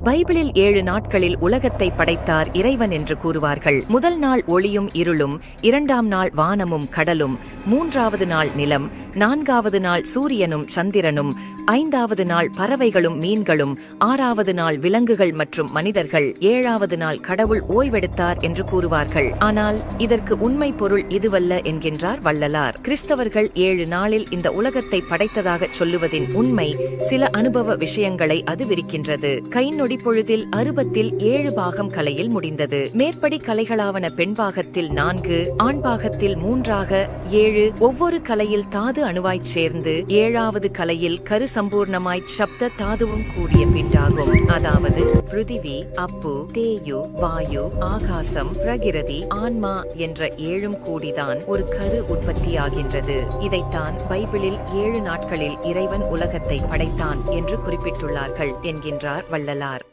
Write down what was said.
பைபிளில் 7 நாட்களில் உலகத்தை படைத்தார் இறைவன் என்று கூறுவார்கள். முதல் நாள் ஒளியும் இருளும், 2ஆம் நாள் வானமும் கடலும், 3ஆவது நாள் நிலம், 4ஆவது நாள் சூரியனும் சந்திரனும், 5ஆவது நாள் பறவைகளும் மீன்களும், 6ஆவது நாள் விலங்குகள் மற்றும் மனிதர்கள், 7ஆவது நாள் கடவுள் ஓய்வெடுத்தார் என்று கூறுவார்கள். ஆனால் இதற்கு உண்மை பொருள் இதுவல்ல என்கின்றார் வள்ளலார். கிறிஸ்தவர்கள் 7 நாளில் இந்த உலகத்தை படைத்ததாக சொல்லுவதின் உண்மை சில அனுபவ விஷயங்களை அது விரிக்கின்றது. பொழுதில் அறுபத்தில் 7 பாகம் கலையில் முடிந்தது. மேற்படி கலைகளாவன பெண் பாகத்தில் 4, ஆண் பாகத்தில் 3ஆக 7, ஒவ்வொரு கலையில் தாது அணுவாய்ச் சேர்ந்து 7ஆவது கலையில் கரு சம்பூர்ணமாய்ச் சப்த தாதுவும் கூடிய பிண்டாகும். அதாவது பிருதிவி, அப்பு, தேயு, வாயு, ஆகாசம், பிரகிருதி, ஆன்மா என்ற 7ம் கூடிதான் ஒரு கரு உற்பத்தியாகின்றது. இதைத்தான் பைபிளில் 7 நாட்களில் இறைவன் உலகத்தை படைத்தான் என்று குறிப்பிட்டுள்ளார்கள் என்கின்றார் வள்ளலார்.